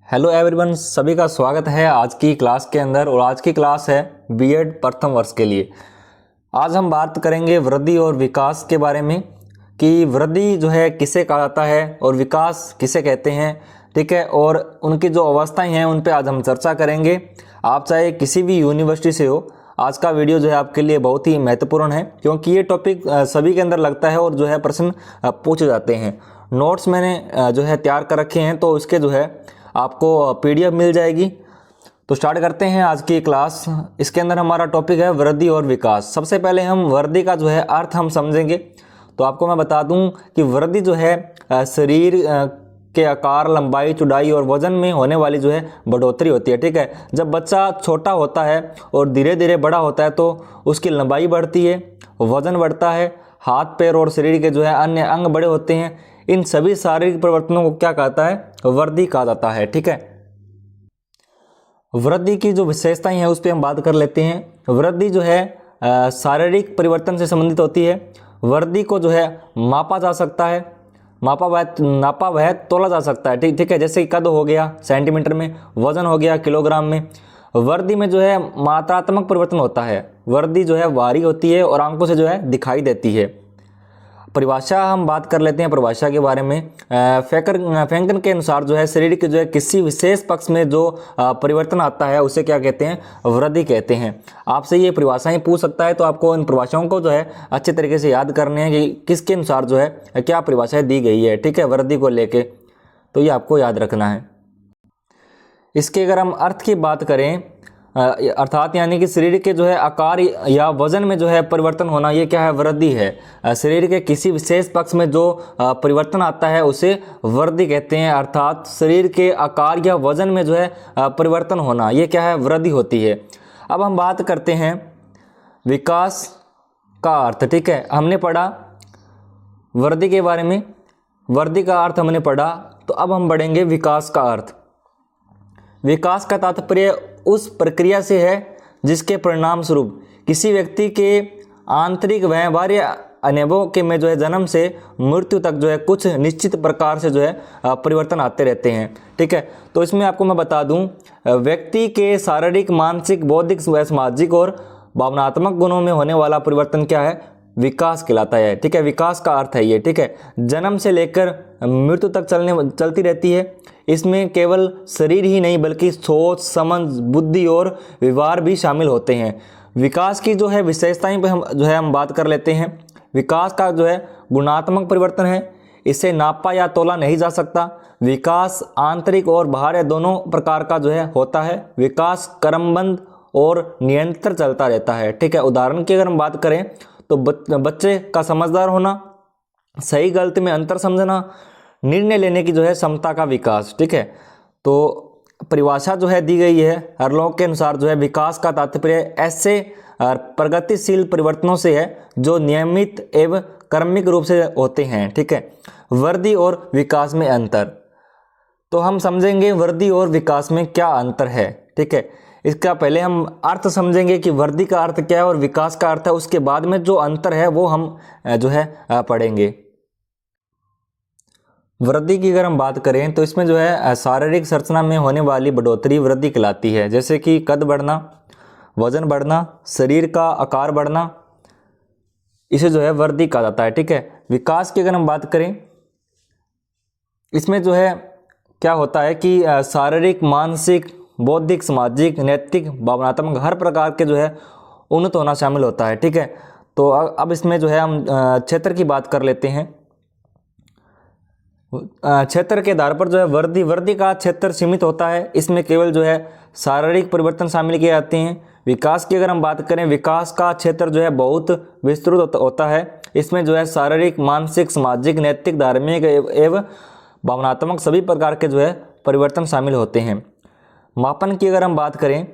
Hello everyone, सभी का स्वागत है आज की क्लास के अंदर। और आज की क्लास है बीएड प्रथम वर्ष के लिए। आज हम बात करेंगे वृद्धि और विकास के बारे में कि वृद्धि जो है किसे कहा जाता है और विकास किसे कहते हैं, ठीक है। और उनकी जो अवस्थाएं हैं उन पे आज हम चर्चा करेंगे। आप चाहे किसी भी यूनिवर्सिटी से हो, आज का वीडियो जो है आपके लिए बहुत ही महत्वपूर्ण है क्योंकि ये टॉपिक सभी के अंदर लगता है और जो है प्रश्न पूछे जाते हैं। नोट्स मैंने जो है तैयार कर रखे हैं, तो उसके जो है आपको पीडीएफ मिल जाएगी। तो स्टार्ट करते हैं आज की क्लास। इसके अंदर हमारा टॉपिक है वृद्धि और विकास। सबसे पहले हम वृद्धि का जो है अर्थ हम समझेंगे। तो आपको मैं बता दूं कि वृद्धि जो है शरीर के आकार, लंबाई, चौड़ाई और वजन में होने वाली जो है बढ़ोतरी होती है, ठीक है। जब बच्चा छोटा होता है और धीरे धीरे बड़ा होता है तो उसकी लंबाई बढ़ती है, वजन बढ़ता है, हाथ पैर और शरीर के जो है अन्य अंग बड़े होते हैं। इन सभी शारीरिक परिवर्तनों को क्या कहता है? वृद्धि कहा जाता है, ठीक है। वृद्धि की जो विशेषताएं हैं उस पर हम बात कर लेते हैं। वृद्धि जो है शारीरिक परिवर्तन से संबंधित होती है। वृद्धि को जो है मापा जा सकता है, नापा वह तोला जा सकता है, ठीक है। जैसे कद हो गया सेंटीमीटर में, वजन हो गया किलोग्राम में। वृद्धि में जो है मात्रात्मक परिवर्तन होता है। वृद्धि जो है भारी होती है और आंखों से जो है दिखाई देती है। परिभाषा हम बात कर लेते हैं परिभाषा के बारे में। फ्रैंकन के अनुसार जो है शरीर के जो है किसी विशेष पक्ष में जो परिवर्तन आता है उसे क्या कहते हैं? वृद्धि कहते हैं। आपसे ये परिभाषाएं पूछ सकता है, तो आपको इन परिभाषाओं को जो है अच्छे तरीके से याद करने हैं कि किसके अनुसार जो है क्या परिभाषाएं दी गई है, ठीक है, वृद्धि को लेके। तो ये आपको याद रखना है। इसके अगर हम अर्थ की बात करें, अर्थात यानी कि शरीर के जो है आकार या वजन में जो है परिवर्तन होना, ये क्या है? वृद्धि है। शरीर के किसी विशेष पक्ष में जो परिवर्तन आता है उसे वृद्धि कहते हैं। अर्थात शरीर के आकार या वजन में जो है परिवर्तन होना, ये क्या है? वृद्धि होती है। अब हम बात करते हैं विकास का अर्थ, ठीक है। हमने पढ़ा वृद्धि के बारे में, वृद्धि का अर्थ हमने पढ़ा। तो अब हम बढ़ेंगे विकास का अर्थ। विकास का तात्पर्य उस प्रक्रिया से है जिसके परिणाम स्वरूप किसी व्यक्ति के आंतरिक व्यवहार या अनुभव के में जो है जन्म से मृत्यु तक जो है कुछ निश्चित प्रकार से जो है परिवर्तन आते रहते हैं, ठीक है। तो इसमें आपको मैं बता दूं, व्यक्ति के शारीरिक, मानसिक, बौद्धिक व सामाजिक और भावनात्मक गुणों में होने वाला परिवर्तन क्या है? विकास कहलाता है, ठीक है। विकास का अर्थ है ये, ठीक है। जन्म से लेकर मृत्यु तक चलती रहती है। इसमें केवल शरीर ही नहीं बल्कि सोच, समझ, बुद्धि और व्यवहार भी शामिल होते हैं। विकास की जो है विशेषताएं पे हम बात कर लेते हैं। विकास का जो है गुणात्मक परिवर्तन है, इसे नापा या तोला नहीं जा सकता। विकास आंतरिक और बाहर दोनों प्रकार का जो है होता है। विकास क्रमबद्ध और निरंतर चलता रहता है, ठीक है। उदाहरण की अगर हम बात करें तो बच्चे का समझदार होना, सही गलती में अंतर समझना, निर्णय लेने की जो है क्षमता का विकास, ठीक है। तो परिभाषा जो है दी गई है हरलॉक के अनुसार जो है विकास का तात्पर्य ऐसे प्रगतिशील परिवर्तनों से है जो नियमित एवं क्रमिक रूप से होते हैं, ठीक है। वृद्धि और विकास में अंतर, तो हम समझेंगे वृद्धि और विकास में क्या अंतर है, ठीक है। इसका पहले हम अर्थ समझेंगे कि वृद्धि का अर्थ क्या है और विकास का अर्थ है। उसके बाद में जो अंतर है वो हम जो है पढ़ेंगे। वृद्धि की अगर हम बात करें तो इसमें जो है शारीरिक संरचना में होने वाली बढ़ोतरी वृद्धि कहलाती है। जैसे कि कद बढ़ना, वजन बढ़ना, शरीर का आकार बढ़ना, इसे जो है वृद्धि कहा जाता है, ठीक है। विकास की अगर हम बात करें, इसमें जो है क्या होता है कि शारीरिक, मानसिक, बौद्धिक, सामाजिक, नैतिक, भावनात्मक हर प्रकार के जो है उन्नत होना शामिल होता है, ठीक है। तो अब इसमें जो है हम क्षेत्र की बात कर लेते हैं। क्षेत्र के आधार पर जो है वृद्धि का क्षेत्र सीमित होता है। इसमें केवल जो है शारीरिक परिवर्तन शामिल किए जाते हैं। विकास की अगर हम बात करें, विकास का क्षेत्र जो है बहुत विस्तृत होता है। इसमें जो है शारीरिक, मानसिक, सामाजिक, नैतिक, धार्मिक एवं भावनात्मक सभी प्रकार के जो है परिवर्तन शामिल होते हैं। मापन की अगर हम बात करें,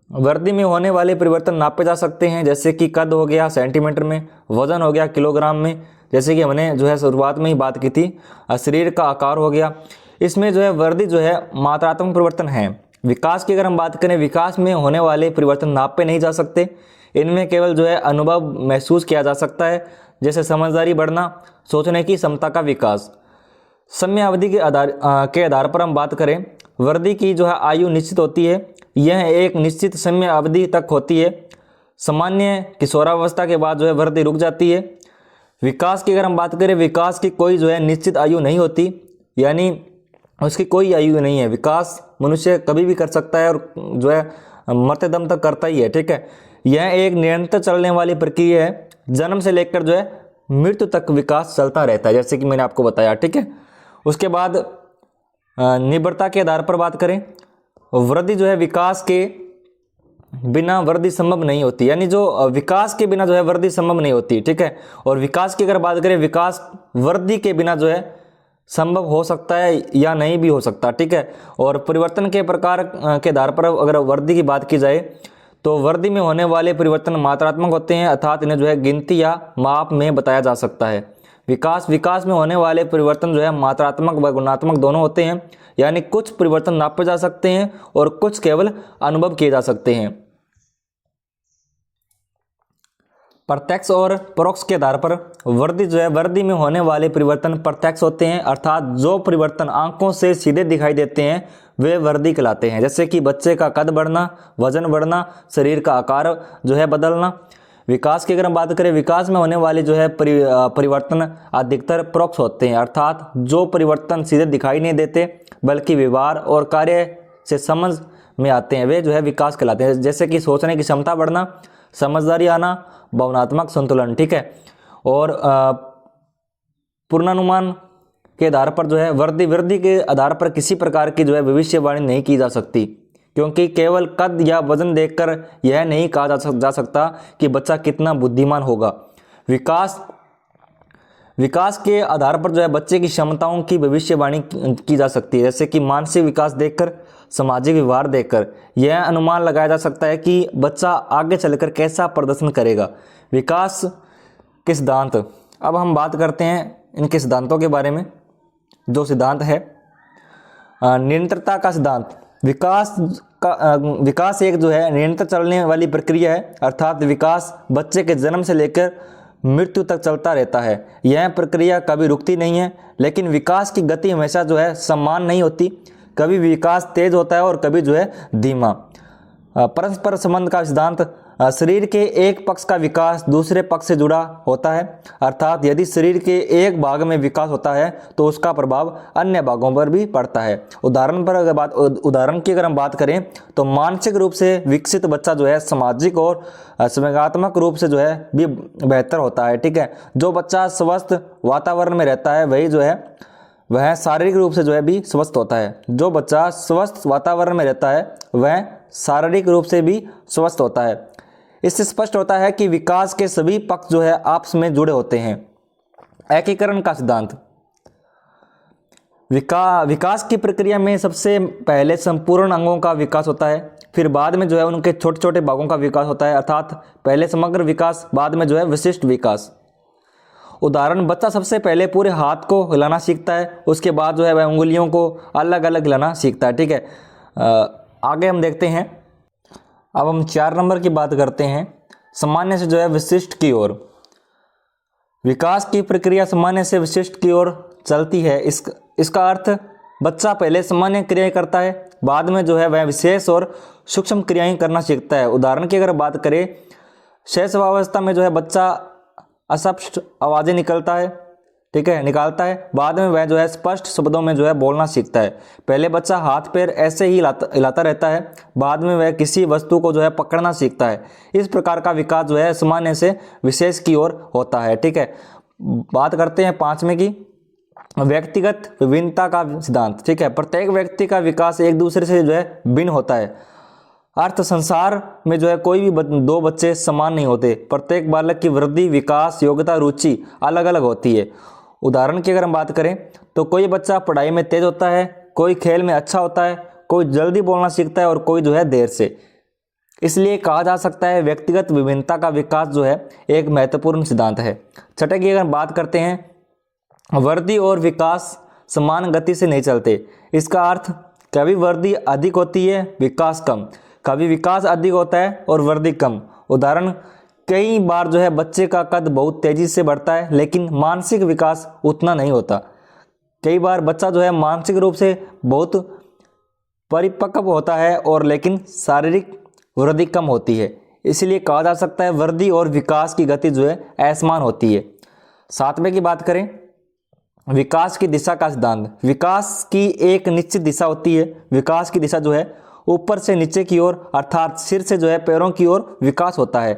वृद्धि में होने वाले परिवर्तन नापे जा सकते हैं। जैसे कि कद हो गया सेंटीमीटर में, वजन हो गया किलोग्राम में, जैसे कि हमने जो है शुरुआत में ही बात की थी। शरीर का आकार हो गया। इसमें जो है वृद्धि जो है मात्रात्मक परिवर्तन है। विकास की अगर हम बात करें, विकास में होने वाले परिवर्तन नापे नहीं जा सकते। इनमें केवल जो है अनुभव महसूस किया जा सकता है, जैसे समझदारी बढ़ना, सोचने की क्षमता का विकास। समय अवधि के आधार पर हम बात करें वृद्धि की जो है आयु निश्चित होती है, यह एक निश्चित समय अवधि तक होती है। सामान्य किशोरावस्था के बाद जो है वृद्धि रुक जाती है। विकास की अगर हम बात करें, विकास की कोई जो है निश्चित आयु नहीं होती, यानी उसकी कोई आयु नहीं है। विकास मनुष्य कभी भी कर सकता है और जो है मरते दम तक करता ही है, ठीक है। यह एक निरंतर चलने वाली प्रक्रिया है, जन्म से लेकर जो है मृत्यु तक विकास चलता रहता है, जैसे कि मैंने आपको बताया, ठीक है। उसके बाद निर्भरता के आधार पर बात करें, वृद्धि जो है विकास के बिना वृद्धि संभव नहीं होती, यानी जो विकास के बिना जो है वृद्धि संभव नहीं होती, ठीक है। और विकास की अगर बात करें, विकास वृद्धि के बिना जो है संभव हो सकता है या नहीं भी हो सकता, ठीक है। और परिवर्तन के प्रकार के आधार पर अगर वृद्धि की बात की जाए तो वृद्धि में होने वाले परिवर्तन मात्रात्मक होते हैं, अर्थात इन्हें जो है गिनती या माप में बताया जा सकता है। विकास में होने वाले परिवर्तन जो है मात्रात्मक व गुणात्मक दोनों होते हैं, यानी कुछ परिवर्तन नापे जा सकते हैं और कुछ केवल अनुभव किए जा सकते हैं। प्रत्यक्ष और परोक्ष के आधार पर वृद्धि जो है, वृद्धि में होने वाले परिवर्तन प्रत्यक्ष होते हैं, अर्थात जो परिवर्तन आंखों से सीधे दिखाई देते हैं वे वृद्धि कहलाते हैं, जैसे कि बच्चे का कद बढ़ना, वजन बढ़ना, शरीर का आकार जो है बदलना। विकास की अगर हम बात करें, विकास में होने वाले जो है परिवर्तन अधिकतर परोक्ष होते हैं, अर्थात जो परिवर्तन सीधे दिखाई नहीं देते बल्कि व्यवहार और कार्य से समझ में आते हैं, वे जो है विकास कहलाते हैं, जैसे कि सोचने की क्षमता बढ़ना, समझदारी आना, भावनात्मक संतुलन, ठीक है। और पूर्वानुमान के आधार पर जो है वृद्धि के आधार पर किसी प्रकार की जो है भविष्यवाणी नहीं की जा सकती, क्योंकि केवल कद या वजन देखकर यह नहीं कहा जा सकता कि बच्चा कितना बुद्धिमान होगा। विकास के आधार पर जो है बच्चे की क्षमताओं की भविष्यवाणी की जा सकती है, जैसे कि मानसिक विकास देखकर, सामाजिक व्यवहार देखकर यह अनुमान लगाया जा सकता है कि बच्चा आगे चलकर कैसा प्रदर्शन करेगा। विकास के सिद्धांत, अब हम बात करते हैं इनके सिद्धांतों के बारे में। जो सिद्धांत है निरंतरता का सिद्धांत। विकास एक जो है निरंतर चलने वाली प्रक्रिया है, अर्थात विकास बच्चे के जन्म से लेकर मृत्यु तक चलता रहता है। यह प्रक्रिया कभी रुकती नहीं है, लेकिन विकास की गति हमेशा जो है समान नहीं होती, कभी विकास तेज होता है और कभी जो है धीमा। परस्पर संबंध का सिद्धांत, शरीर के एक पक्ष का विकास दूसरे पक्ष से जुड़ा होता है, अर्थात यदि शरीर के एक भाग में विकास होता है तो उसका प्रभाव अन्य भागों पर भी पड़ता है। उदाहरण की अगर हम बात करें तो मानसिक रूप से विकसित बच्चा जो है सामाजिक और संवेगात्मक रूप से जो है भी बेहतर होता है, ठीक है। जो बच्चा स्वस्थ वातावरण में रहता है वही जो है वह शारीरिक रूप से जो है भी स्वस्थ होता है। जो बच्चा स्वस्थ वातावरण में रहता है वह शारीरिक रूप से भी स्वस्थ होता है। इससे स्पष्ट होता है कि विकास के सभी पक्ष जो है आपस में जुड़े होते हैं। एकीकरण का सिद्धांत, विकास की प्रक्रिया में सबसे पहले संपूर्ण अंगों का विकास होता है, फिर बाद में जो है उनके छोटे छोटे भागों का विकास होता है, अर्थात पहले समग्र विकास, बाद में जो है विशिष्ट विकास। उदाहरण, बच्चा सबसे पहले पूरे हाथ को हिलाना सीखता है, उसके बाद जो है वह उंगलियों को अलग अलग हिलाना सीखता है, ठीक है। आगे हम देखते हैं, अब हम 4 नंबर की बात करते हैं, सामान्य से जो है विशिष्ट की ओर। विकास की प्रक्रिया सामान्य से विशिष्ट की ओर चलती है। इसका अर्थ बच्चा पहले सामान्य क्रियाएं करता है, बाद में जो है वह विशेष और सूक्ष्म क्रियाएं करना सीखता है। उदाहरण की अगर बात करें, शैशवावस्था में जो है बच्चा अस्पष्ट आवाज़ें निकालता है, बाद में वह जो है स्पष्ट शब्दों में जो है बोलना सीखता है। पहले बच्चा हाथ पैर ऐसे ही हिलाता रहता है, बाद में वह किसी वस्तु को जो है पकड़ना सीखता है। इस प्रकार का विकास जो है सामान्य से विशेष की ओर होता है, ठीक है। बात करते हैं 5वें की, व्यक्तिगत विभिन्नता का सिद्धांत, ठीक है। प्रत्येक व्यक्ति का विकास एक दूसरे से जो है भिन्न होता है। अर्थ संसार में जो है कोई भी 2 बच्चे समान नहीं होते, प्रत्येक बालक की वृद्धि, विकास, योग्यता, रुचि अलग अलग होती है। उदाहरण की अगर हम बात करें तो कोई बच्चा पढ़ाई में तेज होता है, कोई खेल में अच्छा होता है, कोई जल्दी बोलना सीखता है और कोई जो है देर से। इसलिए कहा जा सकता है व्यक्तिगत विभिन्नता का विकास जो है एक महत्वपूर्ण सिद्धांत है। 6 की अगर बात करते हैं, वृद्धि और विकास समान गति से नहीं चलते। इसका अर्थ कभी वृद्धि अधिक होती है, विकास कम, कभी विकास अधिक होता है और वृद्धि कम। उदाहरण, कई बार जो है बच्चे का कद बहुत तेजी से बढ़ता है लेकिन मानसिक विकास उतना नहीं होता। कई बार बच्चा जो है मानसिक रूप से बहुत परिपक्व होता है और लेकिन शारीरिक वृद्धि कम होती है। इसलिए कहा जा सकता है वृद्धि और विकास की गति जो है असमान होती है। 7वें की बात करें, विकास की दिशा का सिद्धांत। विकास की एक निश्चित दिशा होती है। विकास की दिशा जो है ऊपर से नीचे की ओर अर्थात सिर से जो है पैरों की ओर विकास होता है,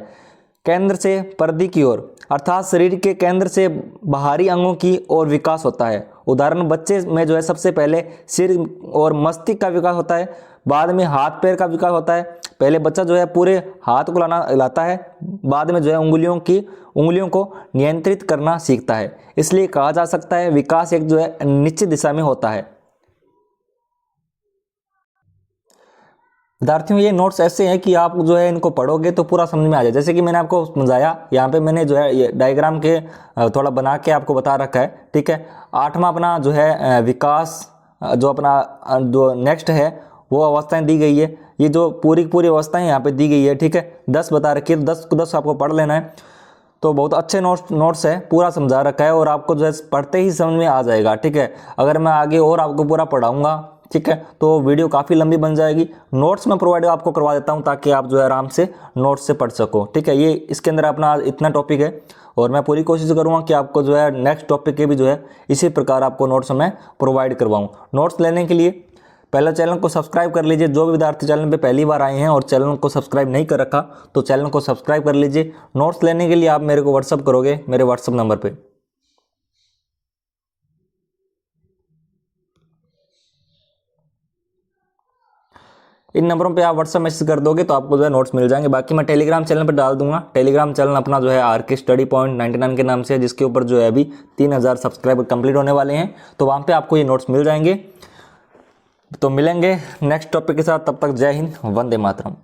केंद्र से परिधि की ओर अर्थात शरीर के केंद्र से बाहरी अंगों की ओर विकास होता है। उदाहरण, बच्चे में जो है सबसे पहले सिर और मस्तिष्क का विकास होता है, बाद में हाथ पैर का विकास होता है। पहले बच्चा जो है पूरे हाथ को लाता है, बाद में जो है उंगलियों को नियंत्रित करना सीखता है। इसलिए कहा जा सकता है विकास एक जो है निश्चित दिशा में होता है। विद्यार्थियों, ये नोट्स ऐसे हैं कि आप जो है इनको पढ़ोगे तो पूरा समझ में आ जाए। जैसे कि मैंने आपको समझाया, यहाँ पे मैंने जो है ये डायग्राम के थोड़ा बना के आपको बता रखा है, ठीक है। 8वां अपना जो है विकास जो अपना जो नेक्स्ट है वो अवस्थाएं दी गई है। ये जो पूरी अवस्थाएं यहाँ पे दी गई है, ठीक है। 10 बता रखी है, 10 को 10 आपको पढ़ लेना है। तो बहुत अच्छे नोट्स है, पूरा समझा रखा है और आपको जो है पढ़ते ही समझ में आ जाएगा, ठीक है। अगर मैं आगे और आपको पूरा पढ़ाऊंगा, ठीक है, तो वीडियो काफ़ी लंबी बन जाएगी। नोट्स मैं प्रोवाइड आपको करवा देता हूं ताकि आप जो है आराम से नोट्स से पढ़ सको, ठीक है। ये इसके अंदर अपना इतना टॉपिक है और मैं पूरी कोशिश करूंगा कि आपको जो है नेक्स्ट टॉपिक के भी जो है इसी प्रकार आपको नोट्स मैं प्रोवाइड करवाऊँ। नोट्स लेने के लिए पहले चैनल को सब्सक्राइब कर लीजिए। जो भी विद्यार्थी चैनल पे पहली बार आए हैं और चैनल को सब्सक्राइब नहीं कर रखा तो चैनल को सब्सक्राइब कर लीजिए। नोट्स लेने के लिए आप मेरे को व्हाट्सअप करोगे मेरे व्हाट्सअप नंबर पे। इन नंबरों पे आप व्हाट्सअप मैसेज कर दोगे तो आपको जो है नोट्स मिल जाएंगे। बाकी मैं टेलीग्राम चैनल पर डाल दूंगा। टेलीग्राम चैनल अपना जो है RK स्टडी पॉइंट 99 के नाम से है, जिसके ऊपर जो है अभी 3000 सब्सक्राइबर कंप्लीट होने वाले हैं। तो वहाँ पे आपको ये नोट्स मिल जाएंगे। तो मिलेंगे नेक्स्ट टॉपिक के साथ, तब तक जय हिंद, वंदे मातरम।